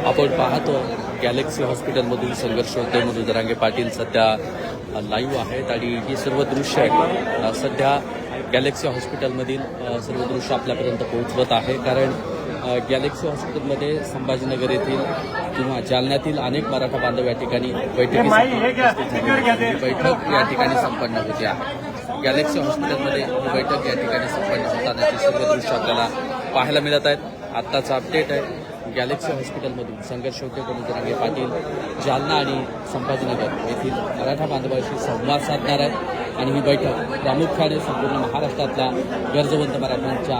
आपण पाहतो गॅलेक्सी हॉस्पिटलमधील संघर्ष होते म्हणून जरांगे पाटील सध्या लाईव्ह आहेत आणि ही सर्व दृश्य आहेत सध्या गॅलेक्सी हॉस्पिटलमधील सर्व दृश्य आपल्यापर्यंत पोहोचवत आहे. कारण गॅलेक्सी हॉस्पिटलमध्ये संभाजीनगर येथील किंवा जालन्यातील अनेक मराठा बांधव या ठिकाणी बैठक या ठिकाणी संपन्न होते आहे. गॅलेक्सी हॉस्पिटलमध्ये ही बैठक या ठिकाणी संपन्न होतानाची सर्व दृश्य आपल्याला पाहायला मिळत आहेत. आत्ताचा अपडेट आहे, गॅलेक्सी हॉस्पिटलमधून संघर्ष होते म्हणून जरांगे पाटील जालना आणि संभाजीनगर येथील मराठा बांधवांशी संवाद साधणार आहे आणि ही बैठक प्रामुख्याने संपूर्ण महाराष्ट्रातल्या गरजवंत मराठ्यांच्या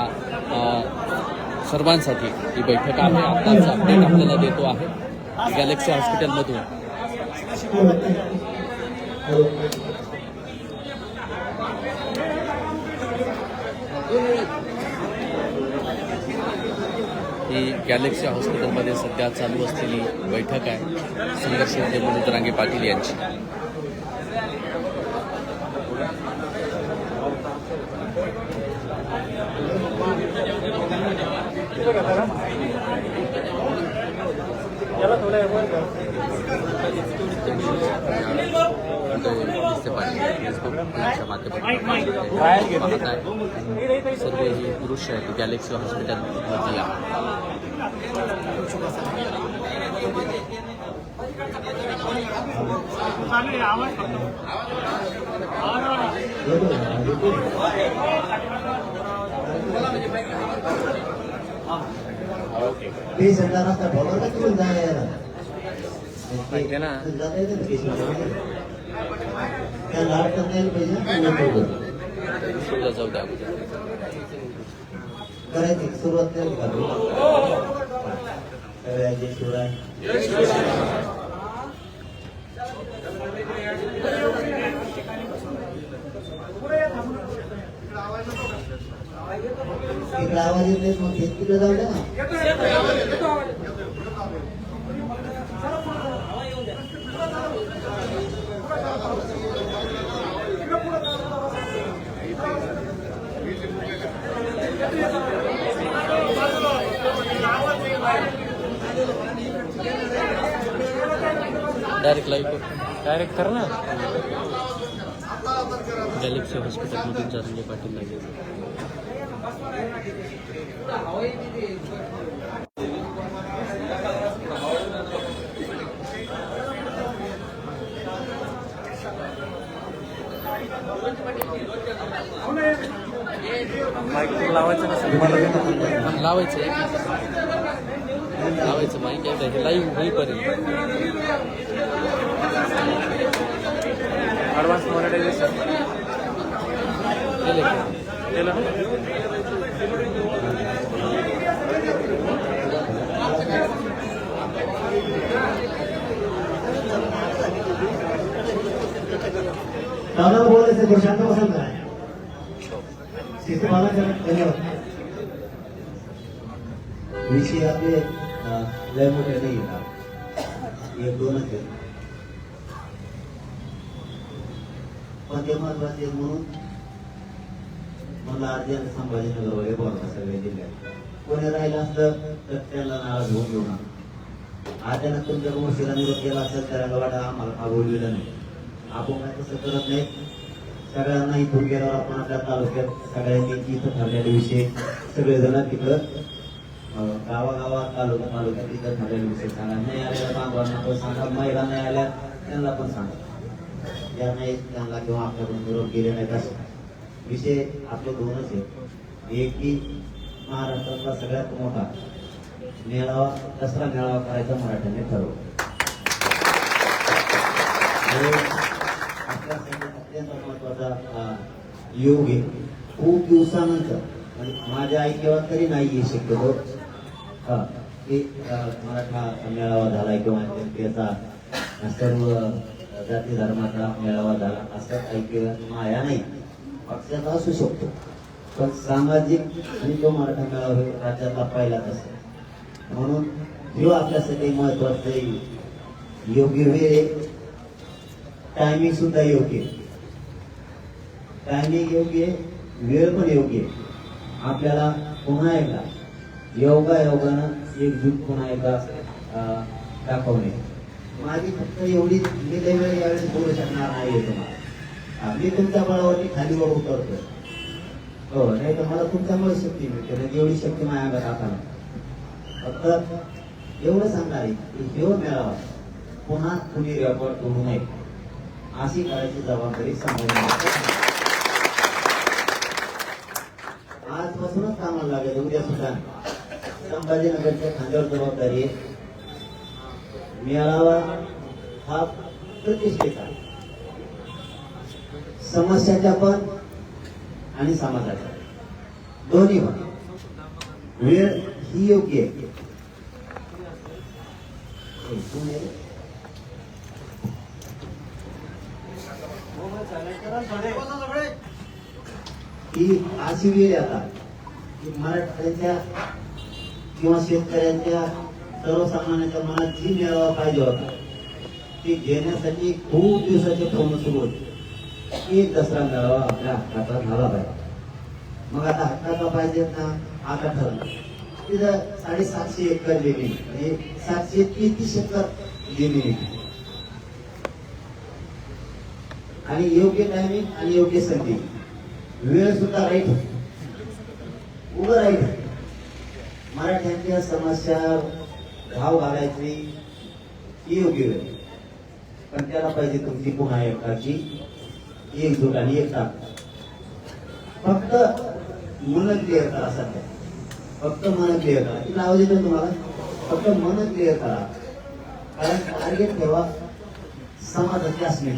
सर्वांसाठी ही बैठक आहे. आत्ताचा अपडेट आपल्याला देतो आहे गॅलेक्सी हॉस्पिटलमधून. ही गॅलेक्सी हॉस्पिटलमध्ये सध्या चालू असलेली बैठक आहे संघर्ष होते म्हणून जरांगे पाटील यांची. सर्व ही दृश्य आहे गॅलेक्सी हॉस्पिटलमधली आहे. जाऊ द्या करायची सुरुवात आवाज येत नाही मग तिकडे जाऊ द्या ना. डायरेक्ट कर ना. गॅलेक्सी हॉस्पिटलमधून जरांगे पाटील लागले. लावायचं माहिती आहे लाईव्ह होईपर्यंत ॲडव्हान्स मॉनिटायझेशन केलं. दादा बोलायचं तो शांत बसाल का धन्यवाद. विषय आपले लय मोठे नाही एक दोनच आहेत पण ते महत्वाचे म्हणून मला अर्जंट संभाजीनगर वगैरे बोलता सगळ्या जिल्ह्यात कोणी राहिलं असतं तर त्यांना नाराज होऊन घेऊ नका. अचानक तुमच्या गोष्टीला निरोप केला असेल त्याला वाटा आम्हाला का बोललेलं नाही. आपण काय तसं करत नाही. सगळ्यांना इथून गेल्यावर आपण आपल्या तालुक्यात सगळ्यांनी इथं ठरलेले विषय सगळेजण तिथं गावागावात तालुक्यात तिथं ठरलेले विषय सांगा. नाही आलेल्या बांधवांना पण सांगा, महिला नाही आल्या त्यांना पण सांगा. ज्या नाही त्यांना किंवा आपल्याकडून निरोप गेले नाहीत असे विषय आपले दोनच आहेत. एक की महाराष्ट्रातला सगळ्यात मोठा मेळावा दसरा मेळावा करायचा मराठ्यांनी ठरवलं. आपल्यासाठी अत्यंत महत्वाचा योग आहे. खूप दिवसानंतर म्हणजे माझ्या ऐकिवात तरी नाहीये शक्यतो की मराठा मेळावा झाला किंवा त्याचा सर्व जाती धर्माचा मेळावा झाला असं ऐकिवात माया नाही. पक्षाचा असू शकतो पण सामाजिक आणि तो मराठा मेळावा राज्यातला पहिलाच असतो. म्हणून हे आपल्यासाठी महत्वाचं योग्य वेळ टायमिंग सुद्धा योग्य, टायमिंग योग्य, वेळ पण योग्य. आपल्याला पुन्हा एकदा योगायोगानं 1 जून पुन्हा एकदा दाखवणे. माझी फक्त एवढी मी काही वेळ यावेळेस बोलू शकणार नाही तुम्हाला. मी तुमच्या बळावरती खालीवर उतरतो. हो, नाही तर मला तुमच्यामुळे शक्ती मिळते, नाही एवढी शक्ती माझ्या अंगात आता नाही. फक्त एवढं सांगणार आहे की जेव्हा मिळावा पुन्हा कुणी रेकॉर्ड करू नये अशी करायची जबाबदारी सांभाळून आजपासूनच कामाला लागेल. उद्या सुद्धा संभाजीनगरच्या खांद्यावर जबाबदारी आहे. मेळावा हा प्रतिष्ठेचा समस्याच्या पण आणि समाजाच्या दोन्ही पण. वेळ ही योग्य आहे. ही अशी वेळ आता की मराठ्यांच्या किंवा शेतकऱ्यांच्या सर्वसामान्यांच्या मनात जी मिळावा पाहिजे होता ती घेण्यासाठी खूप दिवसाचे प्रयत्न सुरू होते. एक दसरा मिळावा आपल्या हक्काचा झाला पाहिजे. मग आता हक्काचा पाहिजे ना, आता ठरलं तिथं 750 एकर जमीन म्हणजे 733 एकर जमीन आणि योग्य टायमिंग आणि योग्य संधी, वेळ सुद्धा राईट, उभं राईट. मराठ्यांच्या समस्या भाव घालायची ही योग्य वेळ, पण त्याला पाहिजे तुमची पुन्हा एकाची एकजूट आणि एक ताकद. फक्त मन क्लिअर करा सध्या, फक्त मन क्लिअर करा. ती आवाज येतो तुम्हाला, फक्त मन क्लिअर करा. कारण टार्गेट ठेवा समाजाचे असणे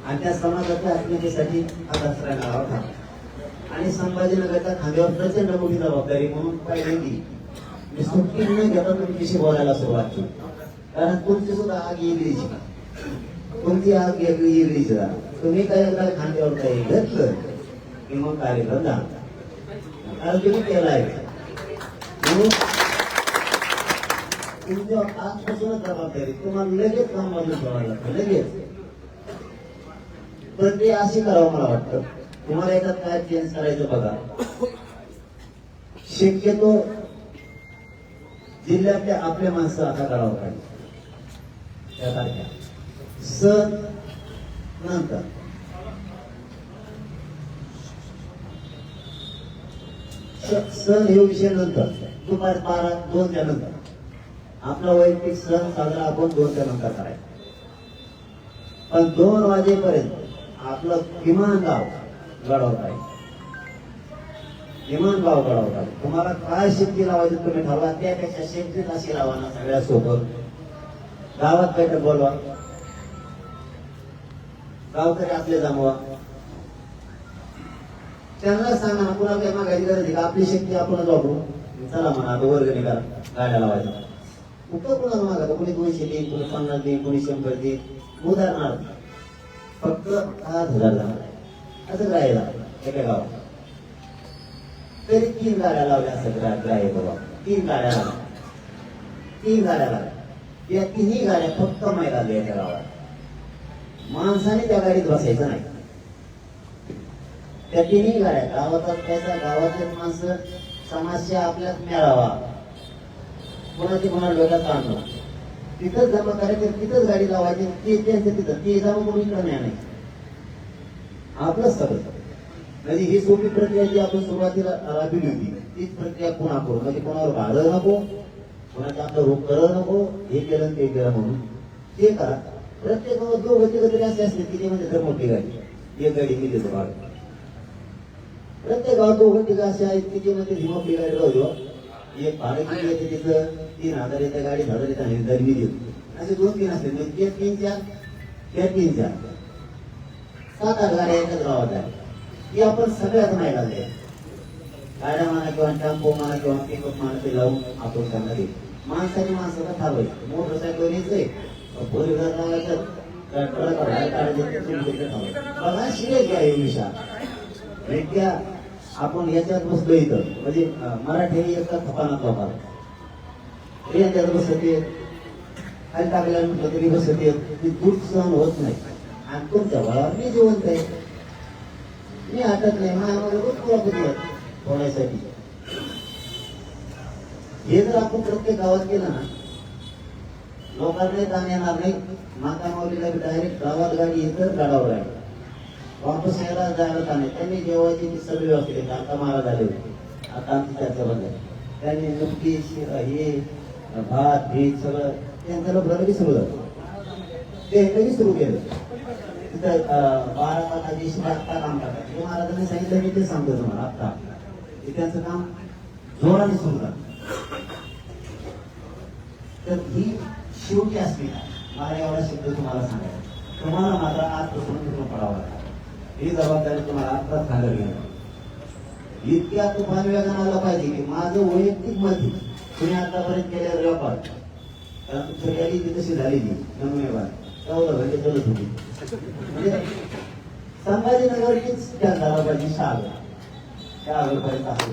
आणि त्या समाजाच्या अस्मितेसाठी हा दसरा मेळावा ठरला. आणि संभाजीनगरच्या खांद्यावर प्रचंड मोठी जबाबदारी म्हणून पहिल्यांदी मी सुट्टी न घेता तुमच्याशी बोलायला सुरुवात केली. कारण तुमची सुद्धा आग वेगळीची, तुमची आग वेगळीच. तुम्ही काय खांद्यावर काही घेतलं की मग कार्यक्रम झाला. कारण तुम्ही केला आहे म्हणून तुमच्या आजपासूनच जबाबदारी तुम्हाला लगेच काम बाजून ठेवायला लागतं, लगेच. पण ते अशी करावं मला वाटतं. तुम्हाला याच्यात काय चेंज करायचं बघा. शक्यतो जिल्ह्यातले आपले माणसं आता करावं पाहिजे. त्यासारख्या सण नंतर सण हे विषय नंतर दुपारी 12-2च्या नंतर आपला वैयक्तिक सण साजरा आपण 2च्या नंतर करायचा. पण 2 वाजेपर्यंत आपलं किमान गाव घडवता येईल. किमान गाव घडवता येईल. तुम्हाला काय शक्ती लावायची तुम्ही ठरवा. त्यापेक्षा शक्ती अशी लावा ना सगळ्या सोबत. गावात बैठक बोलवा, गावकरी आपले जमवा, त्यांना सांगा ना कुणाला काही मागायची गरज आहे का. आपली शक्ती आपणच वापरू. चला म्हणा आता वर्गणी करा, गाड्या लावायचा. कुठं कुणाला मागा, कोणी 200 देईन, कोणी 50 देईन, कोणी 100 देईन. उदाहरणार्थ फक्त 5,000 जाणार असं राहिला एका गावात. तरी 3 गाड्या लावल्या असं ग्राह्य बाबा. 3 गाड्या लावल्या, 3 गाड्या लावल्या. या 3ही गाड्या फक्त महिला द्यायच्या गावात. माणसाने त्या गाडीत बसायचं नाही. त्या 3ही गाड्या गावात पैसा, गावातले माणसं समस्या आपल्यात मिळावा, कोणाची कोणा डोक्यात आणलं तिथंच जमा करायचं, तिथंच गाडी लावायची. ते त्यांचं तिथं ते जमा करून इकडं नाही आपलंच सगळं. म्हणजे ही सोपी प्रक्रिया जी आपण सुरुवातीला राबविली होती तीच प्रक्रिया पुन्हा करू. म्हणजे कोणावर भाडं नको, कोणाच्या आपलं रोग करत नको, हे केलं ते केलं म्हणून ते करा. प्रत्येक दोघं तरी असे असते की ते म्हणजे तर मोठी गाडी, एक गाडी मी देतो भाडं. प्रत्येक गावात 2 तिघं असे आहेत की ते म्हणजे मोठी गाडी राहू. एक भाडं किती येते तिथं 3,000 येते, गाडी 1,000 येते आणि दर मी देतो. असे 2-3 असते. ते 3-4 त्या 3-4 7-8 गाड्या एकच गावात आहे. ती आपण सगळ्यात नाही घालते. गाड्या म्हणा किंवा टेम्पो म्हणा किंवा पिकअप म्हणा ते लावून आपण त्यांना देऊ. माणसाने माणसाला ठरवायचं. मोटरसायकल यायचंय, फोर व्हीलर लावायचं, बघा शिवाय घ्या विषय त्या आपण याच्यात बसलो इथं. म्हणजे मराठी एका खपानात लोकांना याच्यात बसते, खाली टाकल्या म्हटलं तरी बसते. ती दूध सहन होत नाही. आणि तुमच्या बळावर मी जिवंत आहे, मी हटत नाही. माझ्यामध्ये रोज होण्यासाठी हे जर आपण प्रत्येक गावात केलं ना, लोकांनाही ताण येणार नाही. माता माऊलीला डायरेक्ट गावात गाडी येतं, गाडावर गाडी वापस यायला जायला ताण नाही. त्यांनी जेवायची सगळी व्यवस्था केली. आता महाराज आले होते, आता आमची चर्चा बंद आहे. त्यांनी नुकती हे भात भीत सगळं त्यांचं बरं सुरू झालं. ते एकही सुरू केलं. तिथं 12 तारखा दिवशी आत्ता काम करतात. ते महाराजांनी सांगितलं, मी ते सांगतो तुम्हाला आत्ता की त्यांचं काम जोराने सुरू झालं. तर ही शेवटी असली मला एवढा शब्द तुम्हाला सांगायचा, तुम्हाला मात्र आजपासून तिथून पडावं लागतं. ही जबाबदारी तुम्हाला आत्ताच खाली घेणार. इतक्या तुफान वेगानं आला पाहिजे की माझं वैयक्तिक मत तुम्ही आतापर्यंत केलेलं रेकॉर्ड, कारण तुमची रॅली जी तशी झालेली नमुनेवार 14 घंटे चालत होती. म्हणजे संभाजीनगरचीच त्या झाला पाहिजे शहागडपर्यंत असं.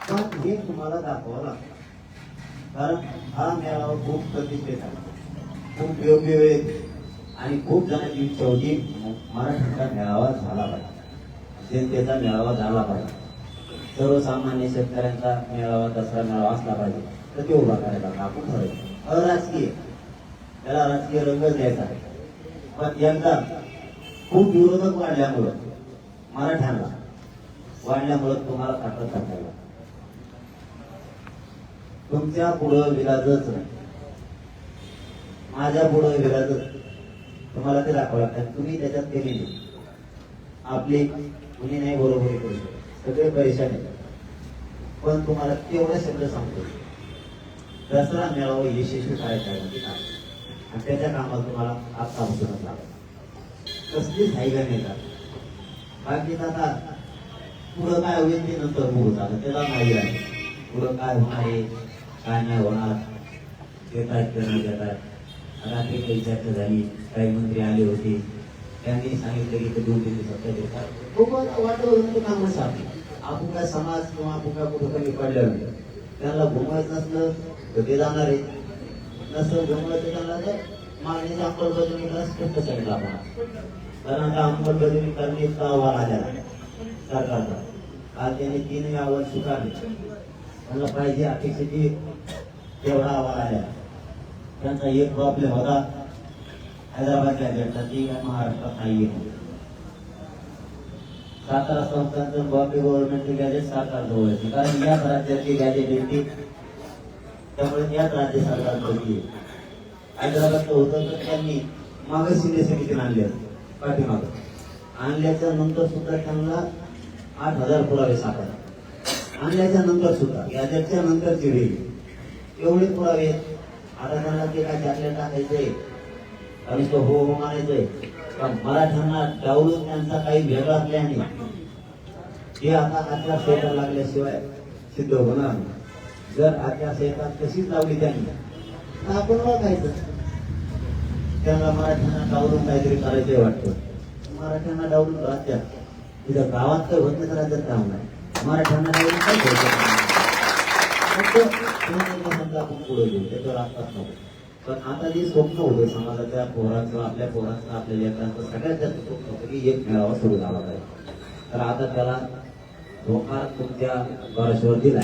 पण हे तुम्हाला दाखवावं लागतं, कारण हा मेळावा खूप प्रतिष्ठित आहे, खूप योग्य वेळेत आणि खूप जणांची इच्छा होती मराठीचा मेळावा झाला पाहिजे, जनतेचा मेळावा झाला पाहिजे, सर्वसामान्य शेतकऱ्यांचा मेळावा, दसरा मेळावा असला पाहिजे. तर ते उभा करायला आपण ठरवलं. अराजकीय, त्याला राजकीय रंगच द्यायचा आहे. पण यंदा खूप विरोधक वाढल्यामुळं, मराठ्यांना वाढल्यामुळं तुम्हाला ताकद टाकायला तुमच्या पुढं विराजच नाही, माझ्या पुढं विराजच. तुम्हाला ते दाखवावं लागतं. तुम्ही त्याच्यात केली नाही. आपली कुणी नाही बरोबरी करू शकत, सगळे परेशान आहेत. पण तुम्हाला तेवढा शब्द सांगतो, दसरा मेळावा यशस्वी करायचा आहे आणि त्याच्या कामाला तुम्हाला आत्तापासूनच लागेल. कसलीच हायगा नाही का. बाकी आता पुढं काय होईल ते नंतर होत आलं, त्याला नाही आहे. पुढं काय होणार आहे, काय नाही होणार, देतात करणं देतात. रात्री काही चर्चा झाली, काही मंत्री आले होते, त्यांनी सांगितलं की 2-3 दिवसात देतात. खूप वाटत काम सापडलं. आपण काय समाज किंवा आपण काय कुठं कमी पडलं नाही. त्यांना घुमायचं नसलं तर ते जाणार आहे, नसलं घुमवायचं त्यांना तर मागण्याची अंमलबजावणी करायला स्पष्ट सांगितलं आपण. कारण आता अंमलबजावणी करण्याचा अहवाल आलेला सरकारचा. आज त्यांनी 3 अहवाल स्वीकारले. त्यांना पाहिजे अपेक्षेची तेवढा अहवाल आलेला. त्यांचा एक प्रॉब्लेम होता हैदराबादच्या गॅजेटचा, ती महाराष्ट्रात नाही आहे. सातारा संस्थांचं बॉम्बे गव्हर्नमेंटचे गॅजेट सरकारजवळ येते, कारण याच राज्याची गॅजेट येते, त्यामुळे याच राज्य सरकारची. हैदराबादचं होतं तर त्यांनी मागे सिनियर समितीने आणले, पाठीमागं आणल्याच्या नंतर सुद्धा त्यांना 8,000 पुरावे सापडले. आणल्याच्या नंतर सुद्धा गॅजेटच्या नंतरची वेळी एवढे पुरावे. आता त्यांना ते काय त्यातल्या टाकायचंय आणि तो हो हो मानायचंय. मराठ्यांना डावलून त्यांचा काही वेगळा प्लॅन आहे, हे आता आचारसंहिता लागल्याशिवाय सिद्ध होणार नाही. जर आचारसंहिता तशीच लावली त्यांनी तर आपण ओळखायचं. त्यांना मराठ्यांना डावलून काहीतरी करायचंय वाटतं. मराठ्यांना डावलून राज्यात, तिथं गावात तर होत नाही, राज्यात काम नाही. मराठ्यांना डावलून काय घ्यायचं समजा आपण पुढे घेऊ, त्याच्यावर आत्ताच नको. पण आता जे स्वप्न होतं समाजाच्या पोरांचं, आपल्या पोरांचं, आपल्या लेकरांचं सगळ्यात जास्त स्वप्न होतं की एक मेळावा सुरू झाला पाहिजे. तर आता त्याला धोका तुमच्या भरोश्यावर दिला,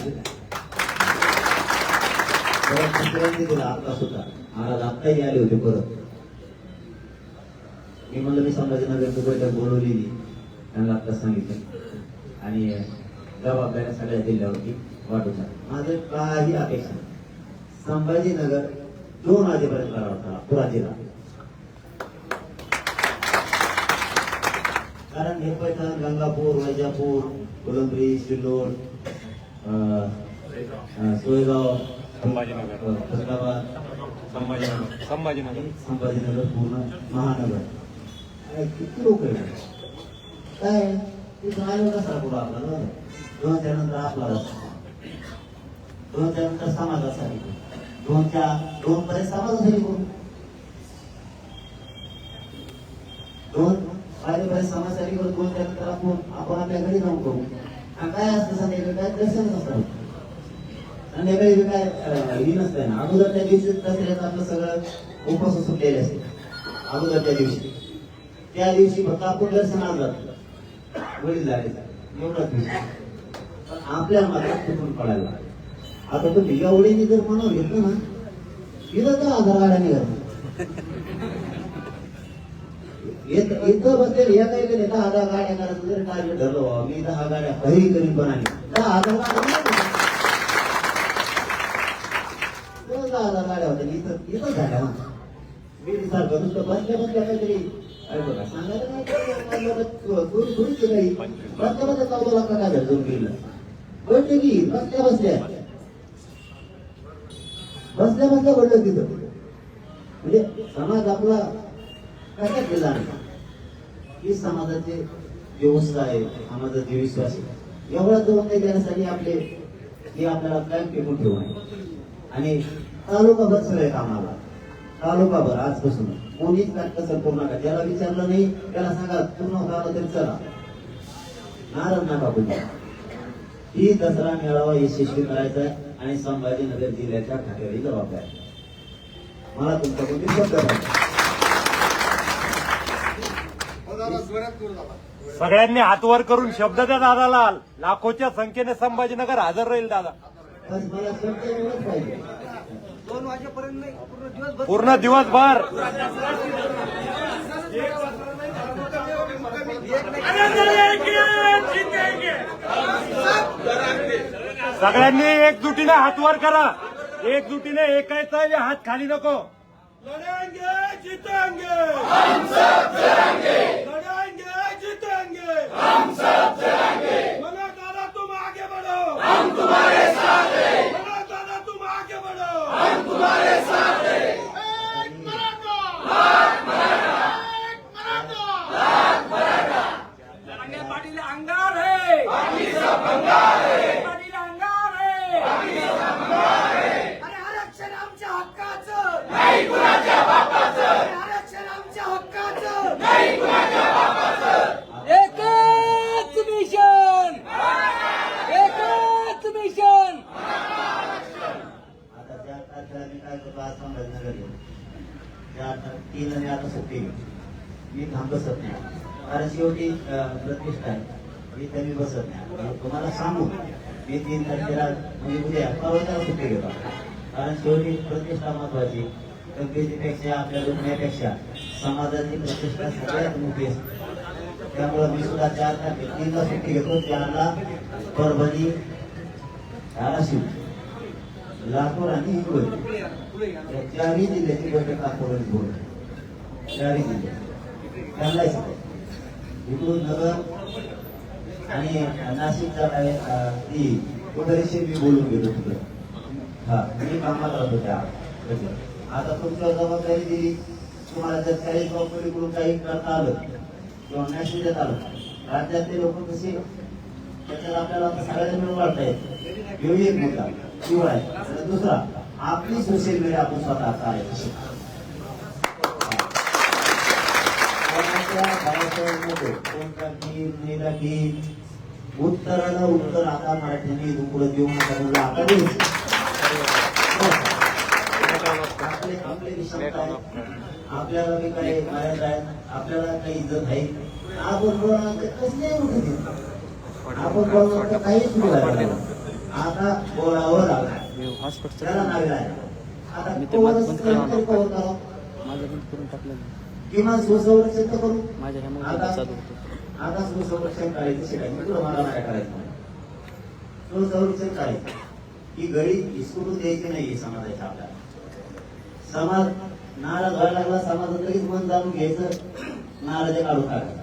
परत दुसऱ्यांनी दिला. आता सुद्धा महाराज आत्ताही आले होते परत. मी म्हणलं मी संभाजीनगरची बैठक बोलवलेली, त्यांना आता सांगितलं आणि जबाबदाऱ्या सगळ्या जिल्ह्यावरती वाटून झालं. माझं काही अपेक्षा नाही. संभाजीनगर 2 वाजेपर्यंत करावा पुरा जिल्हा, कारण हे पैठण, गंगापूर, वैजापूर, फुलंब्री, सिल्लोड, सोयगाव, खुलताबाद, संभाजीनगर पूर्ण महानगर. किती लोक आहेत काय तिथं आलं कसा पुढं आपल्याला. 2च्या नंतर आपला रस्ता, 2च्या नंतर समाजासाठी, 2 पर्यंत समाजासाठी करू, 2 वाजेपर्यंत समाजासाठी करू, 2च्या नंतर आपण आपल्या घरी जाऊन करू. काय असतं संध्याकाळी काय दर्शन नसतं, संध्याकाळी काय ही नसतंय ना. अगोदरच्या दिवशी दसऱ्याचं आपलं सगळं उपास सुटलेले असते. अगोदरच्या दिवशी त्या दिवशी फक्त आपण दर्शनाला जातो, वडील झाले एवढाच विषय. पण आपल्या मात्र चुकून पडायला लागले. आता तुम्ही एवढे जर म्हणून घेतलं ना इथं तर 1000 गाड्या निघाल्या. इथं बसलेले या काही केले 10,000 गाड्या करायचं जरी टार्गेट धरलं बाबा मी 10 गाड्या काही करीन पण आणि 10,000 गाड्या होत्या इथं झाल्या ना मी सारखं नुसतं बसल्या काहीतरी बघा सांगायला नाही थोडीच काही बसल्या 14 लाख काय झालं 2 किलो कळते की बसल्या घडलं तिथं. म्हणजे समाज आपला कशा केला नाही ही समाजाचे व्यवस्था आहे समाजाचे विश्वास आहे एवढा जबाबदारी देण्यासाठी आपले हे आपल्याला काय टिकून ठेवू नये. आणि तालुकाभर सगळे कामाला तालुकाभर आजपासून कोणीच कसर करू नका. ज्याला विचारलं नाही त्याला सांगा पूर्ण झालं तरी चला नाराज नका बोलू. ही दसरा मेळावा यशस्वी करायचा आहे आणि संभाजीनगर जिल्ह्याच्या खात्यावरही जबाबदारी आहे. मला तुमच्याकडून शब्द सगळ्यांनी हात वर करून शब्द द्या दादाला. लाखोच्या संख्येने संभाजीनगर हजर राहील दादा. बस मला शब्द एवढंच पाहिजे. 2 वाजेपर्यंत नाही पूर्ण दिवसभर सगळ्यांनी एकजुटीने हात वर करा. एकजुटीने एकाचा हात खाली नको. लड़ेंगे जीतेंगे हम सब लड़ेंगे लड़ेंगे जीतेंगे हम सब लड़ेंगे मना दादा तुम आगे बढ़ो हम तुम्हारे साथ हैं मना दादा तुम आगे बढ़ो हम तुम्हारे साथ हैं एक मराठा लाख मराठा एक मराठा लाख मराठा लड़ेंगे पाटील अंगार है बाकी सब अंगार है पाटील अंगार है बाकी सब अंगार है अरे आरक्षण आमच्या हक्काचं नाही कुणाच्या बापाचं आरक्षण आमच्या हक्काचं नाही कुणाच्या बापाचं एकच मिशन एकच मिशन. आता 4 तारखेला मी काय करतो आज संभाजीनगर येतो 4 आणि आता सुट्टी घेतो. मी बसत नाही कारण शेवटी प्रतिष्ठा आहे मी त्यांनी बसत नाही. तुम्हाला सांगू मी 3 तारखेला म्हणजे उद्या परवा सुट्टी घेतो कारण शेवटी प्रतिष्ठा महत्वाची. तब्येतीपेक्षा आपल्या दुखण्यापेक्षा समाजाची प्रतिष्ठा सगळ्यात मोठी असते. त्यामुळे मी सुद्धा 4 तारखेला 3ला सुट्टी घेतो. 4ला परभणी धाराशिव लातूर आणि हिंगोली या 4ही जिल्ह्याची बैठक आपण बोलतो. 4ही जिल्हे त्यांना इकडून नगर आणि नाशिकचा काय ती बरेचसे मी बोलून गेलो तिकडे. हा मी कामात राहतो त्या. आता तुमच्या जबाबदारी दिली तुम्हाला जर काही जबाबदारीकडून काही करता आलं किंवा मॅसेज देत आलं राज्यातले लोक कसे त्याच्यात आपल्याला सगळ्यांना मिळून वाटता येत एवढी एक मुद्दा किंवा आहे. दुसरा आपली सोशल मीडिया आपण स्वतः करायची उत्तराला उत्तर आता मराठीने दुपुढं देऊ नका. आता आपले क्षमता आहे आपल्याला बी काही मर्यादा आहेत आपल्याला काही इज्जत आहे. आपण बोलणार कसले आपण बोलणार काही सुरू झालं आता बोलावं लागलं त्याला नावेला आहे. आता कवर करा किमान सुसंरक्षण तर करू. आता सुसंरक्षण करायचं शिकायचं तुला मला काय करायचं सुसंरक्षण करायचं ही गळी हिसकून द्यायची नाही समाजाच्या. आपल्याला समाज नाराज व्हायला लागला समाजात लगेच मन जाणून घ्यायचं नाराज काढून टाकायचं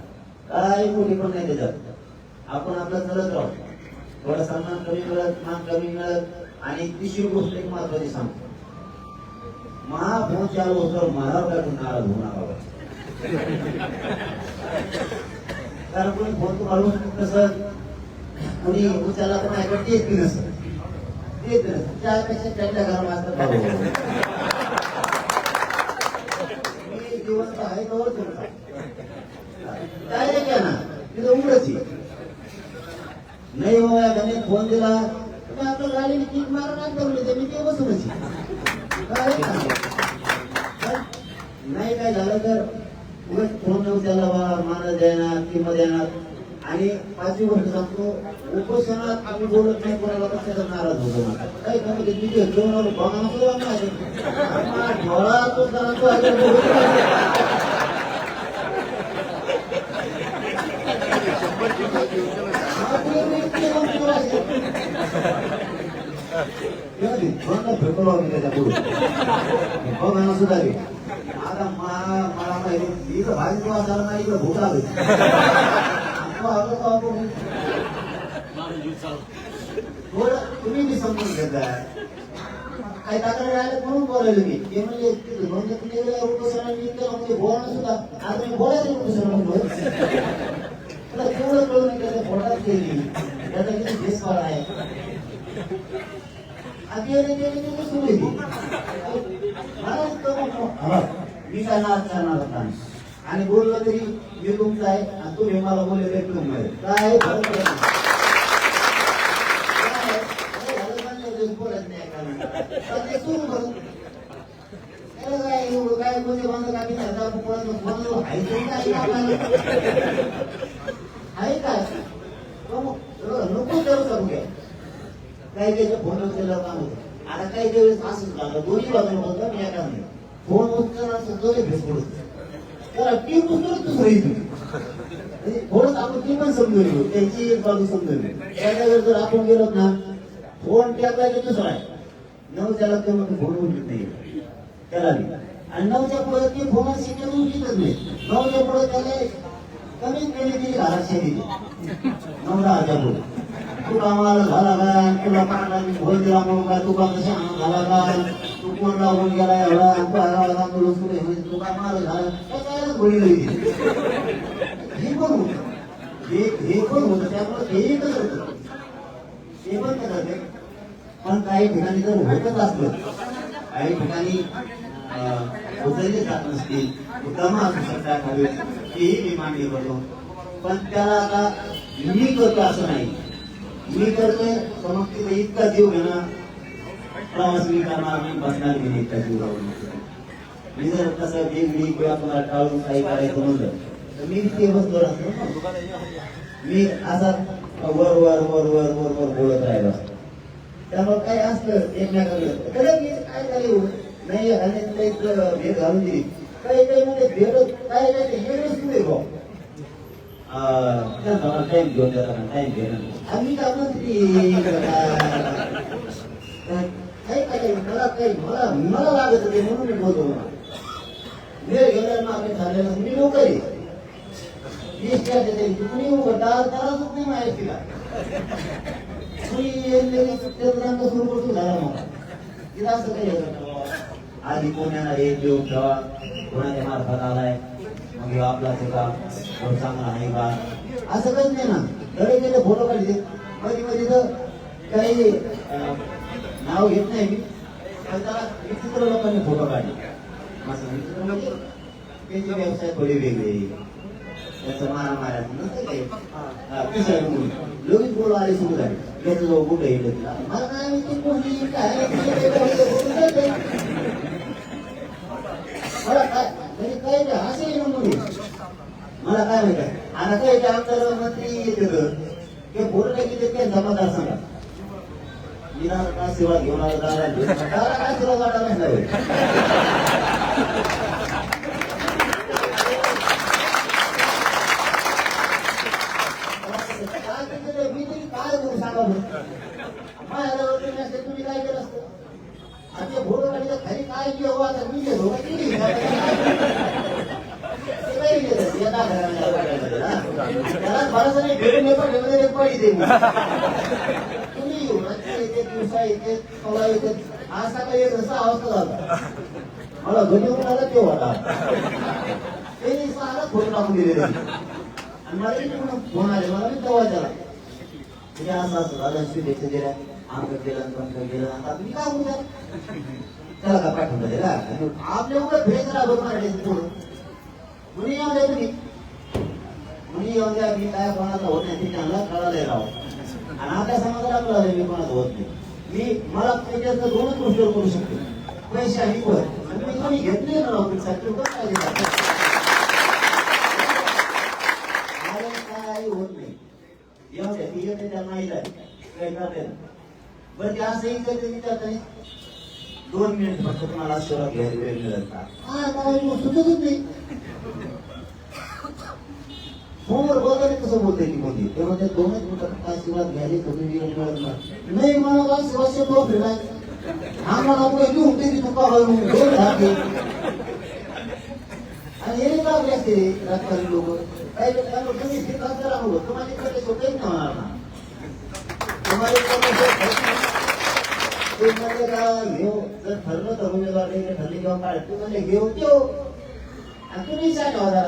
काही मोठी पण नाही त्याच्यात. आपण आपलं चलत राहू थोडा सन्मान कमी मिळत मान कमी मिळत. आणि तिसरी गोष्ट एक महत्वाची सांगतो महाफोन चालू होतो महाराज काय नाराज होऊ नका. कारण कोणी फोन काढून कसं कोणी उचलला तर माझ्याकडे येत नसतं त्यापेक्षा त्यांच्या घरात असतं मी जिवंत आहे कवर तुमचा डायरेक्ट आहे ना तिथं उघडच नाही बाबा त्याने फोन दिला तुम्ही आपल्या गाडीने किक मारून करून देते मी ते बसूनच नाही काय झालं तर फोन नव्हत्याला बा मानस देणार किंमत देणार आणि 5वी गोष्ट सांगतो, उपोषणात आम्ही बोलत नाही कोणाला तर त्याचा नाराज होतो मला. काही कमी मी घेऊन आलो बघा सुद्धा नाही डोळा तो जरा तो आहे सुद्धा आता मला माहिती इकडं भाजी वाचायला नाही इकडं भूक लागली थोडं तुम्ही बी समजून घेता काही तक्रार आले म्हणून बोलायला मी ते म्हणजे तुम्ही उपोषणाने बोलणं सुद्धा आता मी बोलायचं उपोषण म्हणून तुला तेवढं कळून त्याच्या पोटात केली त्याचा किती भेसफाळ आहे मी काय नाच करणार होता आणि बोललं तरी मी तुमचा आहे आणि तुम्ही मला बोलले काय बोलत नाही काय बोलते बंद आहे काय नको करू शकू घ्या काही काही फोन उचलल्यावर काम होतं आता काही काही वेळेस असंच झालं दोन्ही बाजूला बोलतो मी एका नाही फोन उचलणार दोन्ही भेस पडत त्याला टीम उचलत दुसरं येतो थोडंच आपण ती पण समजून घेऊ त्यांची एक बाजू समजून घेऊ एका वेळेस जर आपण गेलो ना फोन टाकला की दुसरा आहे 9च्या तेव्हा फोन उचलत नाही त्याला आणि 9च्या पुढे ती फोन शिकत उचलतच नाही 9च्या पुढे त्याला कमीत कमी तिची घरात दिली 9-10च्या पुढे तू कामाला झाला काय तुला पाठला भोय दिला म्हणून काय तू काम झाला काय तू कोण लावून गेला एवढा तू कामाला झाला काय घोडी लागली हे पण होत हे पण होतं त्यामुळे हेही कसं होतं ते पण कसं पण काही ठिकाणी जर होतच असलं काही ठिकाणी उचलले जात नसतील उत्तम असू शकता खाली तेही मी मान्य करतो पण त्याला आता मी करतो असं नाही मी करतोय समज इतका जीव घेणं प्रवास मी करणार मी बसणार मी इतका जीव लावून मी जर कसं वेगळी किंवा तुम्हाला टाळून काही करायचं म्हणलं तर मी इतके बसलो असतो मी असा वर वर वर वर वर वर बोलत राहिलो असतो त्यामुळे काय असतं एकमेकाकडे काय झाले नाही आणि भेट घालून दिली काही काही मध्ये भेटत काय काय वेगळेच पुढे भाऊ टाइम घेऊन जातात टाइम घेणं आम्ही का मंत्री काही मला काही मला लागत होते म्हणून मी बोलतो वेळ गेला मागे झालेलं मी नोकरी तुम्ही दारातच नाही माहिती का तुम्ही सुरू करतो झाला मग तिला असं काही आधी कोणाला हे देऊन ठेवा कोणाच्या मार्फत आलाय मग आपला का चांगला आहे का असं काही नाही ना घरी गेले फोटो काढले मध्ये मध्ये तर काही नाव घेत नाही मी पण त्याला विचित्र लोकांनी फोटो काढले त्याची व्यवसाय थोडी वेगळी त्याचं मारामाऱ्या लगेच बोल आले सुरू झाले त्याचं जो कुठे येईल मला काय माहिती कोणी काय मला काय म्हणजे काय असे मुली मला काय माहिती आता काय आमदार मंत्री येते ते बोलले की ते त्यांचा मतदार सांगा मी काय सेवा घेऊन आला काय सेवा वाटायला नाही मी तरी काय करू सांगा माझ्या तुम्ही काय केलं असतं आता भोर काढीच्या खाली काय घेऊ आता मी घेऊ त्याला भरोसा नाही भेटून पण पाहिजे तुम्ही येऊ येते दिवसा येते कला येते असा काही असा अवस्था झाला मला घरी आला तेव्हा होता ते सारा फोटो टाकून दिलेले आणि मला फोन आले मला मी तेव्हा त्याला म्हणजे असं असं दादा शुभेच्छा दिल्या आमचं केलं पंच गेलं आता तुम्ही काय म्हणता त्याला का पाठवून दिला आपल्या उघड भेट राहत मारले पुढं मुली येऊन द्या तुम्ही मुली येऊन द्या मी काय कोणाचा होत नाही ते चांगला कळालंय राव आणि आता समाजाला कळालंय मी कोणाचा होत नाही मी मला त्याच्यात 2च गोष्टी करू शकतो पैसे आणि पण मी कोणी घेतले ना नोकरीसाठी काय होत नाही एवढ्या ती येते त्या नाही काय करते बरं ते असंही करते विचारता 2 मिनिट फक्त तुम्हाला सुरुवात घ्यायला वेळ मिळत का सुचतच नाही फोनवर बोलताना कसं बोलते की कोणती तेव्हा त्या 2 मिनिटात काय सुरुवात घ्यायची तुम्ही वेळ मिळत नाही मला वर्ष तो फिरलाय आम्हाला पुढे घेऊन ते तुका दोन राहते आणि हे का आपले असते राजकारणी लोक काही लोकांना तुम्ही श्रीकांत राहू तुम्हाला इकडे सोडताच नाही होणार ना जर ठरलं तर उमेदवार ठरले किंवा काय तुम्हाला घेऊ देऊ आणि तुम्ही सांगा होता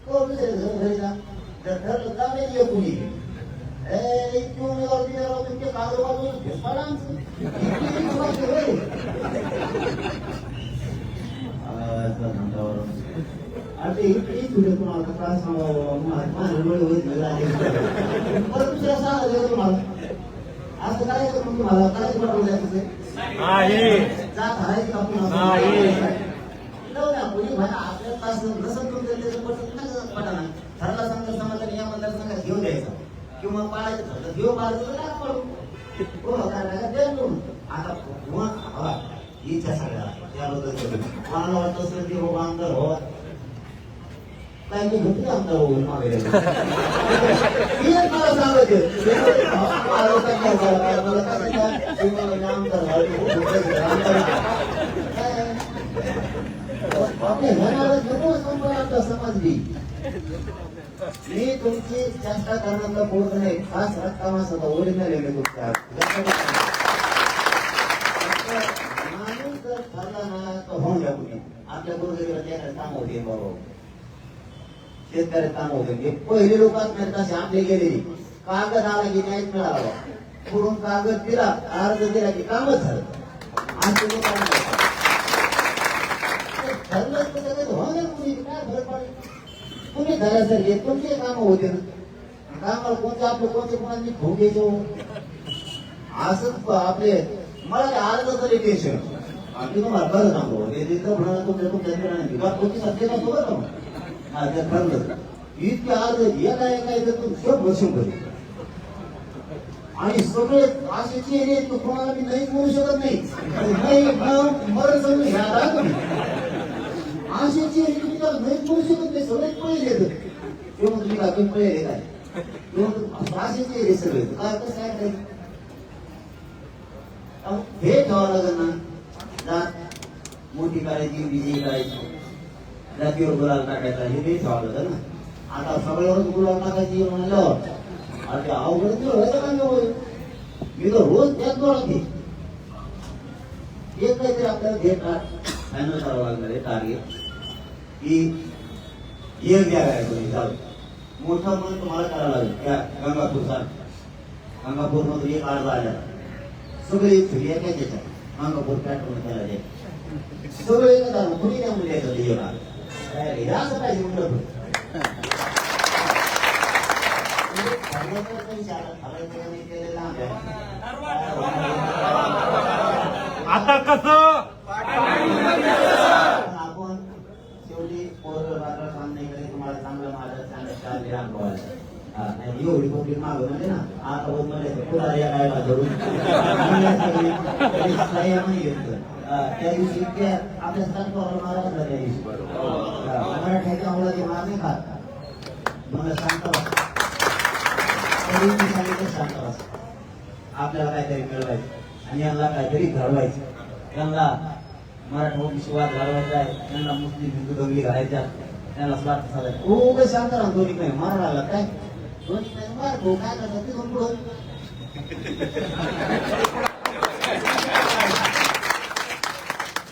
घरी जा जर ठरलं तर नाही कुणी इतकी उमेदवार दिल्यावर तुमचे कागदोबाजून घेतला अरे इतकी तुझे तुम्हाला काय सांगावं परत दुसऱ्या सांगायचं तुम्हाला असं करायचं मग तुम्हाला करायचं पडवलं जायचं जात हरायची आपण कोणी भाई आपल्या तास नसत त्याचं पडा नाही ठरला सांगा समाजाने या मतदारसंघात घेऊन द्यायचं किंवा पाळायचं ठरलं घेऊ पाळायचं काय पडू हो काय आता इच्छा सगळ्या त्याबद्दल मला वाटत असेल की बाबा आमदार हो काय ते घेतले आमदार होईल मागे मला सांगायचं आमदार समाज बी मी तुमची चेष्टा करण्याचा बोलत नाही खास रक्कामासाठी ओरिजिनल माणूस जर ठरला ना तर होऊन द्या कुठे आपल्या गोरगरिबाला काम होते बाबा शेतकऱ्यात काम होते पहिले लोक कसे आपले गेलेली कागद आला की न्यायच मिळाला पुढून कागद दिला अर्ज दिला की कामच झालं आमचे लोक ठरलं तर होणार कुणी काय फरक पडेल कुणी झाल्यासारखे कोणते काम होते ना कामाला कोणते आपले कोणते कोणाची घेऊन घ्यायचो असंच आपले मला अर्ज तरी टेन्शन आम्ही तुम्हाला खरं सांगतो तुमच्या कोणती सध्या सोबत ठरलं इतके अर्ज एका एका शंभर आणि सगळे असे चेहरे कोणाला मी नाही बोलू शकत नाही मरण समजून घ्या असे चेहरे तुम्ही त्याला नाही बोलू शकत नाही सगळे पहिले येतं किंवा तुम्ही काय पहिले काय असे चेहरे सगळे काय कसं काय करायचं हे ठेवावं लागेल ना जात मोठी करायची विजयी करायची जातीवर गुलाल टाकायचा हे ते ठेवावं लागेल ना आता सगळ्यावरच गुलाल टाकायची म्हणल्यावर अरे अवघड व्हायचं का मी तर रोज त्याच डोळ्यात एक काहीतरी आपल्याला घेत फायनल करावं लागणार आहे टार्गेट की एक जागा आहे तुम्ही जाऊ मोठा मन तुम्हाला करावं लागेल त्या गंगापूर मधून एक अर्ज आला सगळे फ्री आहे त्याच्या गंगापूर पॅटर्न त्याला द्या सगळे एकदा कुणी त्या मुली येणार असं पाहिजे म्हटलं आता कसं आपण शेवटी काम नाही करे तुम्हाला चांगलं माझं एवढी पब्लिक माग म्हणजे ना आता होत म्हणजे पुरा या गायला धरून त्या दिवशी आपल्या स्थानकावर महाराज त्या दिवशी मराठ्याच्या मुलाचे मार नाही खात मला शांत आपल्याला काहीतरी मिळवायचं आणि यांना काहीतरी घडवायचं त्यांना मराठा ओबीसी वाद घालवायचा आहे त्यांना मुस्लिम हिंदू दंगली घालायच्या त्यांना स्वार्थ साधायचा खूप शांत राहा दोन्ही काही मारा लागला काय दोन्ही काही मार भाऊ काय करतात ते दोन पुढं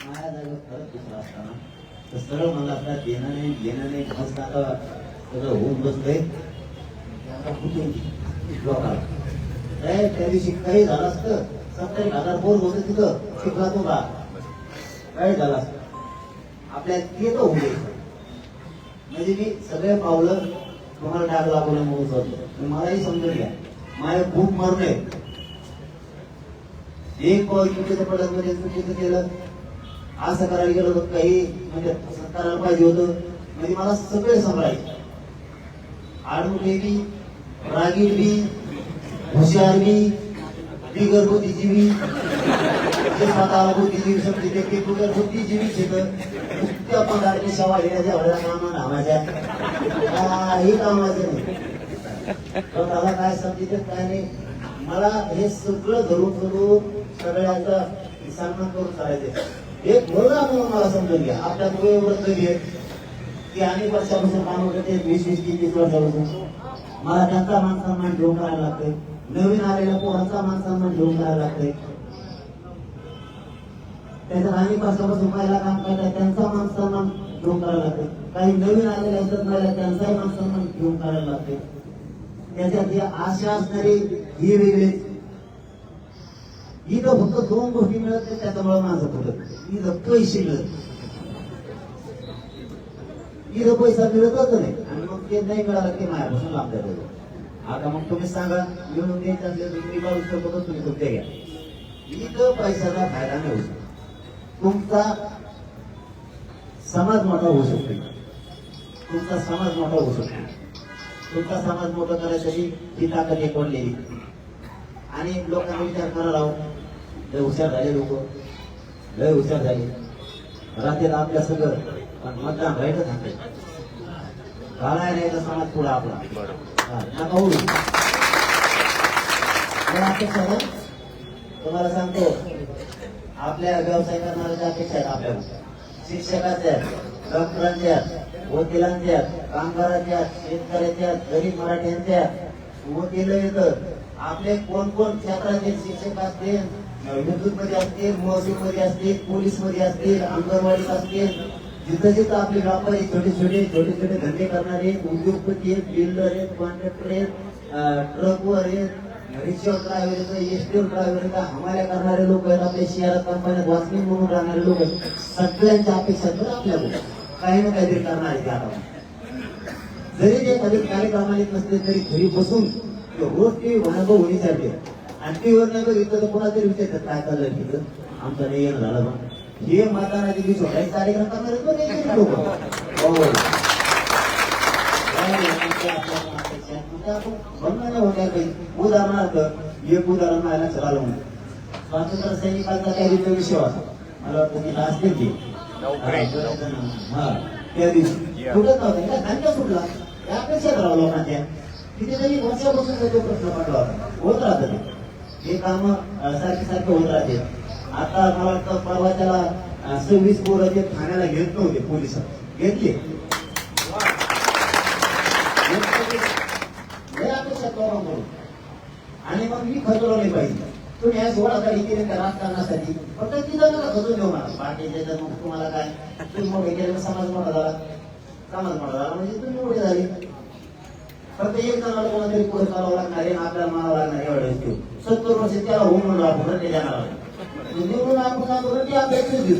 माझ्या जागेवर खरंच दुसरा असताना तर सरळ मला आपल्या देणं नाही घेणं नाही मस्त आता सगळं होऊन बसलंय लोकांना त्या दिवशी काही झालं असतं 70,000 बोर होतं तिथं शिकला तो का काही झालं असतं आपल्या येतं होऊ द्यायचं म्हणजे मी सगळे पावलं तुम्हाला डाग लागवलं म्हणून चालतो मलाही समजून घ्या माझ्या खूप मरणे एक पाऊल चुकीचं पडत म्हणजे चुकीचं केलं असं करायला गेलं तर काही म्हणजे करायला पाहिजे होतं म्हणजे मला सगळे सांभाळायचे आडमुठे की रागीर बी, हुशार बी, बिगर बुद्धिजीवी, जे स्वतःला बुद्धिजीवी समजते ते बिगर बुद्धिजीवी त्या पगारची सेवा घेण्याच्या एवढ्या कामा नामाच्या काही कामाचं नाही. स्वतःला काय समजते काय नाही. मला हे सगळं धरून धरून सगळ्यांचा सन्मान करून करायचे. एक मुलगा म्हणून मला समजून घ्या. आपल्या मुलं एवढं कधी आहे की अनेक वर्षापासून काम करते, 20-30 वर्षापासून. मला त्यांचा मान सन्मान घेऊन करायला लागतंय. नवीन आलेल्या पोरांचा मान सन्मान घेऊन करायला लागतंय. त्याच्यात अनेक वर्षापासून पहिला काम करतात त्यांचा मान सन्मान घेऊन करायला लागतंय. काही नवीन आलेल्या असतात महिला त्यांचाही मान सन्मान घेऊन करायला लागतंय. त्याच्यात ही आशा असणारी ही वेगळीच. इथं फक्त 2 गोष्टी मिळत नाही त्याच्यामुळे माझं फुटत. इथं पैसे मिळत, इथं पैसा मिळतच नाही. आणि मग ते नाही मिळालं की माझ्यापासून लांब जातो. आता मग तुम्ही सांगा मिळून द्यायचं असले तर मी बाजू शकतो, तुम्ही तुमचे घ्या. इथं पैशाचा फायदा नाही होऊ शकतो. तुमचा समाज मोठा होऊ शकतो. तुमचा समाज मोठा होऊ शकतो. तुमचा समाज मोठा करायसाठी ही ताकद एक वाढलेली. आणि लोकांना विचार करायला हवा. लय हुशार झाले लोक, लय हुशार झाले. रात्री आपल्या सगळं पण मतदान राहिलं सांगते घालाय नाही तर समाज पुढे आपला नका होऊ. अपेक्षा आहे तुम्हाला सांगतो. आपल्या व्यवसाय करणाऱ्याच्या अपेक्षा आहेत आपल्याला. शिक्षकाच्या, डॉक्टरांच्या, वकिलांच्या, कामगारांच्या, शेतकऱ्याच्या, गरीब मराठ्यांच्या, वकील येतं. आपले कोण कोण क्षेत्राचे शिक्षक असतील, विद्युत मध्ये असतील, महसूल मध्ये असतील, पोलीस मध्ये असतील, अंगणवाडीत असतील, जिथं जिथं आपले व्यापारी छोटे छोटे धंदे करणारे, उद्योगपती आहेत, बिल्डर आहेत, कॉन्ट्रॅक्टर आहेत, ट्रकवर आहेत, रिक्षा ड्रायव्हर आहेत, एसटी ड्रायव्हर आहेत, हमाल्या करणारे लोक आहेत, आपल्या शहरात कंपन्यात वॉचमॅन म्हणून राहणारे लोक आहेत. सगळ्यांच्या अपेक्षा तर आपल्याकडे काही ना काहीतरी करणार आहे. आता जरी ते कधी कार्यक्रमाला येत नसले तरी घरी बसून रोज टीव्ही भयानक विचारते. आणि टीव्हीवर नाही बघितलं तर कोणातरी विचारतात काय चाललंय तिथं, आमचं नाही येणं झालं मग. हे मतदानाच्या दिवशी काही कार्यक्रम करणारे लोक उदाहरणार्थ एक उदाहरण माझ्या लक्षात आलं. स्वातंत्र्य सैनिकांचा काही विषय होता, मला वाटतं की लास्ट दिवशी त्या दिवशी कुठंच नव्हतं त्यांच्या सुटला त्या अपेक्षा राहा लोकांच्या तिथे काही वर्षापासून तो प्रश्न पडला होता. होत राहत हे काम सारखे होत राहते. आता मला वाटतं परवाच्याला 26 पोरं ते ठाण्याला घेत नव्हते, पोलिस घेतले. आणि मग मी खचलो नाही पाहिजे. तुम्ही या 16 तारखेला त्या राजकारणासाठी फक्त तिथं नका खचून घेऊ मला. बाकीच्या मग तुम्हाला काय तुम्ही मोठे केले, समाज मोठा झाला, समाज मोठा झाला म्हणजे तुम्ही मोठे झाले. फक्त एक जणाला कोणातरी पुढे चालावं लागणार आहे, आपल्याला मानावं लागणार एवढेच ठेवू. 70 वर्ष त्याला होऊन म्हणून आपण ते जाणार निवडून आपण आपण ती अपेक्षा देऊ.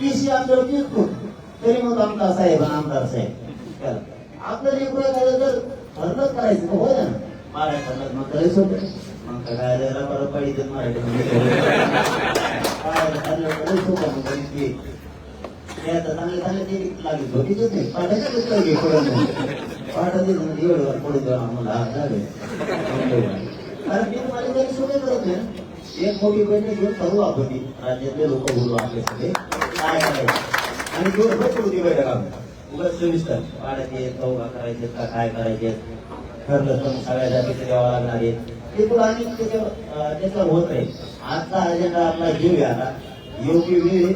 PC आपल्याला तीच खूप तरी मग आमदार साहेब आमदार साहेब आपलं निवडून झालं तर ठरलंच करायचं होय ना. महाराष्ट्रात मग करायचं होतं. मग काय बरं पाहिजे मराठीमध्ये चांगले चांगले ते लागले झोपीच नाही पाठायचं घे पाठाचे एवढं पडून द्या आम्हाला कारण मी तुम्हाला काही सोय करत नाही. एक मोठी बैठक घेऊन ठरवू आपण राज्यातले लोक बोलू आपले सगळे काय करायचं आणि दिवसभर पडू ती बैठक आपण उगाच 24 तास पाण्याचे चौघा करायचे का काय करायचे ठरलं तर सगळ्या जातीचे द्यावं लागणार आहे ते पुढे आणि त्याच्यावर होत नाही. आजचा अजेंडा आपला घेऊया आता. योग्य वेळ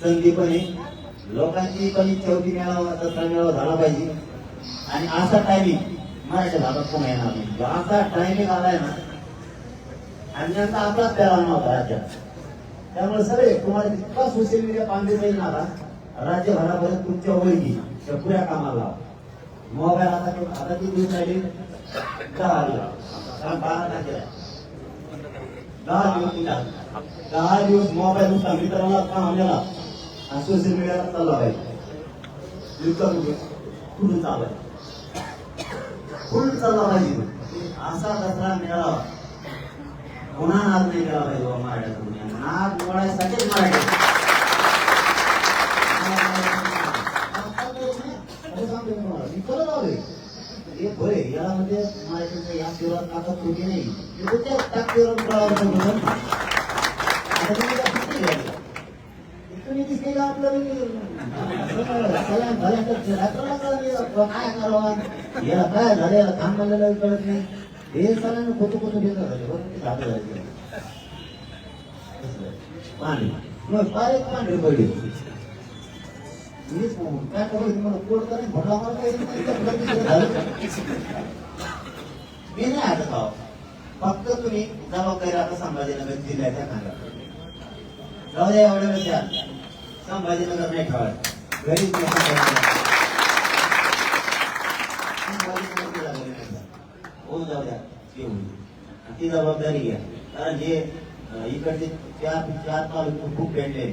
संधी पण आहे लोकांची पण इच्छा होती मेळावा तसा मेळावा झाला पाहिजे. आणि असा टायमिंग मराठी भागात कोण येणार नाही. असा टायमिंग आलाय ना आणि आता आपलाच प्यारा नव्हता राज्यात. त्यामुळे सगळे तुम्हाला जितका सोशल मीडिया पांढरे जाईल ना आता राज्यभरापर्यंत तुमच्या ओळखी त्या पुऱ्या कामाला मोबाईल आता किती दिवस राहिले 10 दिवस 12 तारखेला 10 दिवस मोबाईल नुसता मित्रांना काम आणलेला आणि सोशल मीडियाला चालला पाहिजे. कुठून चाललाय कुठून चालला पाहिजे असा दसरा मिळावा पुन्हा नाद नाही केला पाहिजे. मराठ्यातून नाद मोडायसाठीच मराठी करत आलोय हे बरे याला म्हणजे आशीर्वाद आता त्रुटी नाही त्या ताकदीवर प्रवास म्हणून आता तुम्ही काय सुट्टी घ्यायला तुम्ही दिसले का आपलं काय करावं याला काय झालं याला थांब म्हणलेलं कळत नाही हे सगळ्यांना खोटं खोटं देतात झाले बरोबर झालं झालं पाणी मग फार एक पांढरी पडली काय करायचं मला कोड करेन भरला मला मी नाही आता खाव फक्त तुम्ही जबाबदारी आता संभाजीनगर जिल्ह्याच्या खांदा जाऊ द्या एवढ्या वर्षा संभाजीनगर नाही ठेवायचं घरीच होऊन जाऊ द्या ती जबाबदारी घ्या कारण जे इकडचे चार तालुके खूप पेंडले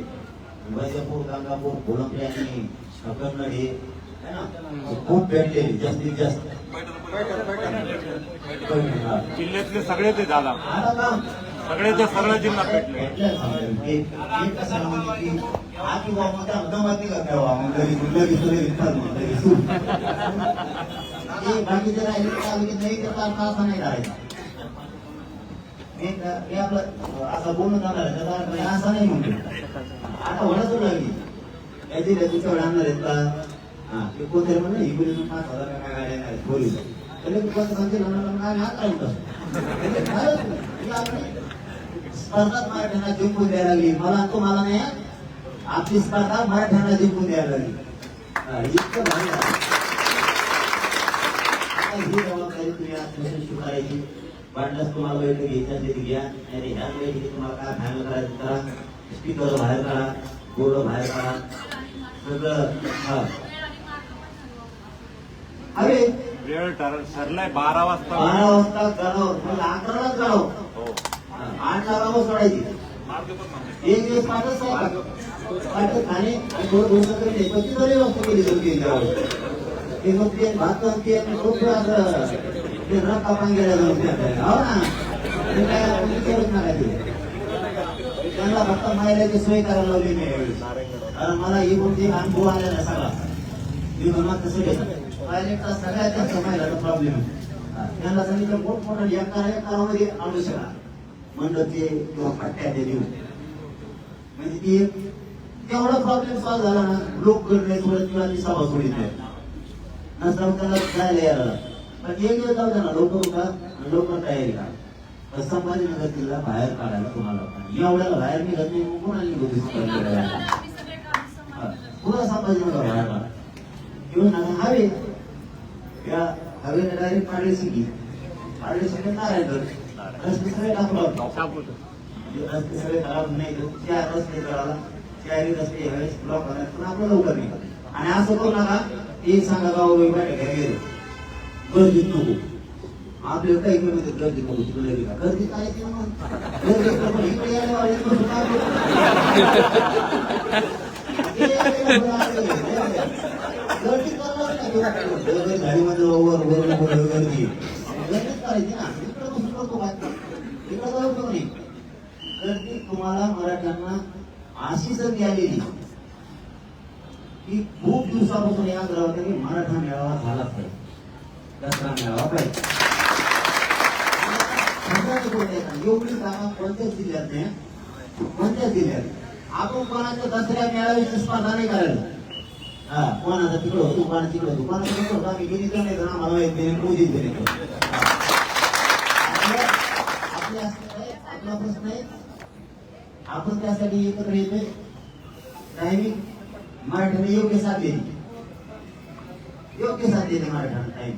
वैजापूर गंगापूर कोलंबी आणि कन्नडी है ना खूप पेंडले जास्तीत जास्त जिल्ह्यातले सगळे ते दादा आता काम सगळ्याचे सगळं जिल्हा पेटले बाकीचे राहिले नाही तर असं नाही राहायचं आपलं असं बोलणं जाणार त्याचा अर्थ नाही असं नाही म्हणतो आता होण्याच लागली या जिल्ह्यात तुमच्याकडे आणणार आहेत का ते कोणतरी म्हणलं ही मुली 5,000 काय गाड्या येणार आहेत बोली स्पर्धात मराठ्यांना जिंकून द्यायला लागली मला तुम्हाला नाही आपली स्पर्धा मराठ्यांना जिंकून द्यायला लागली इतकं भारी ही जबाबदारी तुम्ही आज स्वीकारायची वाटल्यास तुम्हाला बैठक घ्यायची असेल ती घ्या नाही ह्याच बैठकीत तुम्हाला काय फायनल करायचं करा स्पीकर बाहेर काढा बोर्ड बाहेर काढा सगळं अरे वेळ ठरलाय 12 वाजता 12 वाजता गणव म्हणजे 11लाच गणव 8ला गावं सोडायची एक दिवस पाठच खाणे दोन तरी पच्चीस बरी वस्तू केली होती ते मग ते भात ते खूप ते रक्का पाणी गेल्या हो ना ते काय विचारच नका त्यांना फक्त महिलाची सोय करायला लावली मी यावेळी कारण मला ही कोणती अनुभव आलेला सगळा मी म्हणत तसं घेतलं पायलटचा सगळ्यात जास्त महिलाचा प्रॉब्लेम आहे त्यांना सांगितलं मोठमोठ्या एकामध्ये आणू शका म्हणलं ते किंवा पट्ट्या ते देऊ म्हणजे ती तेवढा प्रॉब्लेम सॉल्व्ह झाला ना लोक करणे किंवा ती सभा सोडित नाही नसतं त्याला जायला यायला पण एक दिवस जाऊ द्या ना लोक तयारी का तर संभाजीनगर किल्ला बाहेर काढायला तुम्हाला एवढ्याला बाहेर निघत नाही कोणाला निघत पुन्हा संभाजीनगर बाहेर काढा घेऊन हवे या हवेने डायरेक्ट पाडळी सिटी नारायणगड रस्ते सगळे टाकलं रस्ते सगळे खराब नाही 4 रस्ते करायला 4 रस्ते यावेळेस ब्लॉक करायला पण आपलं लवकर निघाल आणि असं करू नका एक सांगा गाव बैठक गेलो गर्दीत नको आपल्याला काही किलोमीटर गर्दीत नको तिकडे गेली का गर्दीत काय इकडे गाडीमध्ये गर्दी गर्दीत करायची ना इकडे बसून करतो काय इकडे जाऊ नाही गर्दी तुम्हाला मराठ्यांना अशी संधी आलेली की खूप दिवसापासून या ग्रहावर की मराठा मेळावा झाला पाहिजे दसरा मेळावा पाहिजे एवढी कामं कोणत्याच जिल्ह्यात नाही कोणत्याच जिल्ह्यात आपण कोणाच्या दसऱ्या मेळाव्याची स्पर्धा नाही करायला हा कोणाचा तिकडं होतो कोणा तिकडं होतो कोणाचा तिकडं होतो आम्ही गेली तर नाही तर आम्हाला माहिती नाही पूजित देणे आपला प्रश्न आहे आपण त्यासाठी एकत्र येतोय टायमिंग मराठ्याने योग्य साथ दिली मराठ्यानं टाइम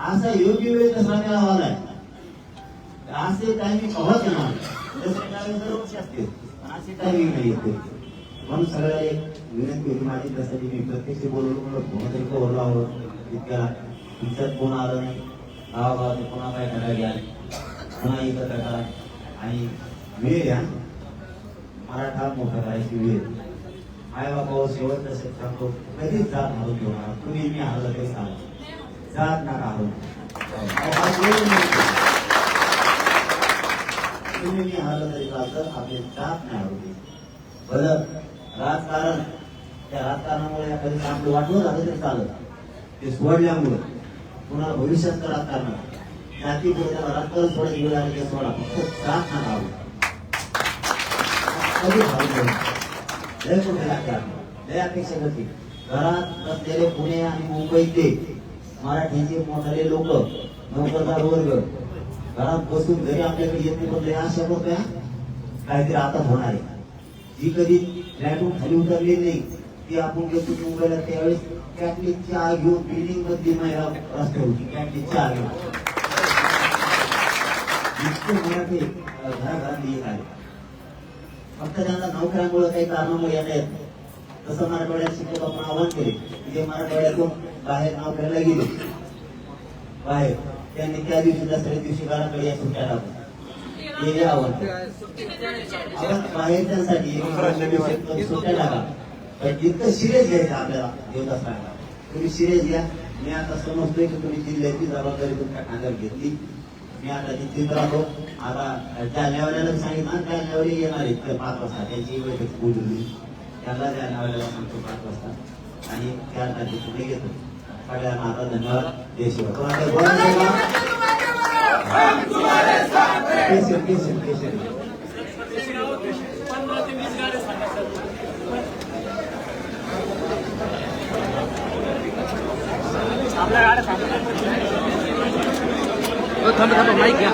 असा योग्य वेळ दसरा मेळावा आलाय असे टायमिंग कव्हाच येणार दरवर्षी असते असे टायमिंग नाही येते म्हणून सगळ्या एक विनंती होती माझी त्यासाठी मी प्रत्यक्ष बोलवलो म्हणून फोन तरी कवर लावलं इतक्या तुमच्यात कोण आलं नाही गावागावात पुन्हा काय करायला पुन्हा एकत्र करा आणि वेळ घ्या मराठा मोठा करायची वेळ आई बाबा शेवट तसे सांगतो कधीच जात हारून घेऊ नका तुम्ही मी हरलं तरी सांगा जात नका हारून तुम्ही मी हरलं तरी चालतं आपले जात नाही हारू भलं राजकारण त्या राजकारणामुळे एखादी आपलं वाटलं झालं तरी चालत ते सोडल्यामुळं कुणाला भविष्यात राजकारण जाती पुढच्या रात्र सोडा जीव आले की सोडा फक्त त्रास ना लावू कधी भाऊ घेऊन लय कुठे लागतात लय अपेक्षा करते घरात बसलेले पुणे आणि मुंबईतले मराठीचे मोठाले लोक नोकरदार वर्ग घरात बसून घरी आपल्याकडे येत नाही पण लय आशा करतोय काहीतरी आता होणार आहे जी कधी फ्लॅटून खाली उतरली नाही ती आपण गेलो मुंबईला त्यावेळेस कॅटली चहा घेऊन बिल्डिंग मधली महिला रस्त्यावर होती कॅटली चहा घेऊन इतके मराठी घराघरातली येत आले फक्त त्यांना नोकऱ्यामुळे काही कारणामुळे येता येत तसं मराठवाड्यात शिक्षक आपण आव्हान केले जे मराठवाड्यातून बाहेर नोकऱ्याला गेले बाहेर त्यांनी त्या दिवशी दसऱ्या दिवशी घराकडे या सुट्ट्या टाकून हे आव्हान आपण बाहेरच्यासाठी सुट्ट्या टाका पण जितकं सिरियस घ्यायचं आपल्याला देवदासरांना तुम्ही सिरियस घ्या मी आता समजतोय की तुम्ही जिल्ह्याची जबाबदारी तुमच्या खांद्यावर घेतली मी आता चिंतित राहतो आता जालन्यावाल्याला सांगितलं जालन्यावाले येणार आहेत 5 वाजता त्यांची बैठक बोलवली त्यांना जालन्यावाल्याला सांगतो 5 वाजता आणि 4 तारखेला घेतो सगळ्यांना आता धन्यवाद थांबा माईक घ्या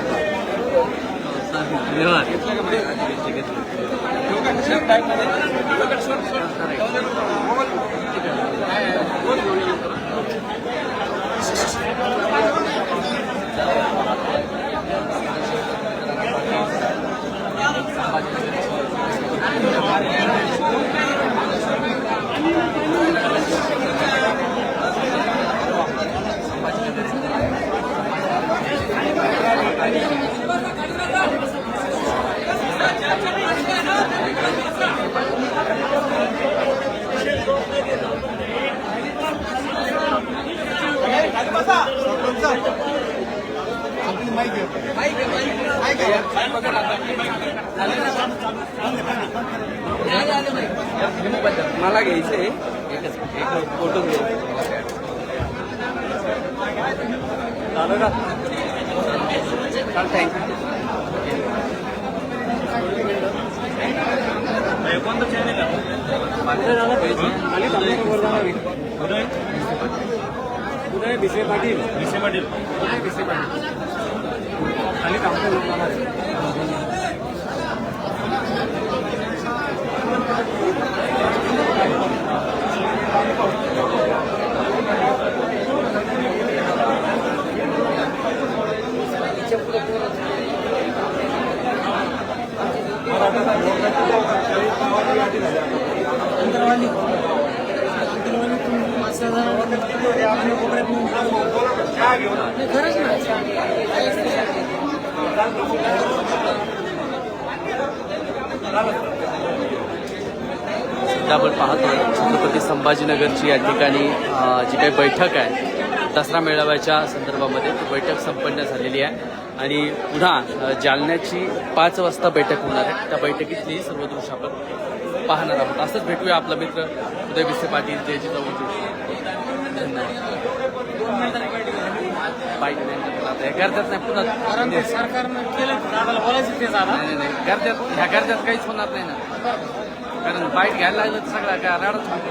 मला घ्यायचंय एकच फोटो चालू का कोणतं चॅनल उदय भिसे पाटील खाली आपण पाहतोय छत्रपती संभाजीनगरची या ठिकाणी जी काही बैठक आहे दसरा मेळाव्याच्या संदर्भामध्ये ती बैठक संपन्न झालेली आहे आणि पुन्हा जालन्याची 5 वाजता बैठक होणार आहे त्या बैठकीतली सर्व दृश्य आपण पाहणार आहोत. असंच भेटूया आपला मित्र उदय भिसे पाटील जे जिजाऊ जोशी करतात नाही पुन्हा सरकारनं केलं बोलायचं ते नाही करतात ह्या करतात काहीच होणार नाही ना कारण बाईट घ्यायला लागलं तर सगळं काय राडच होतो.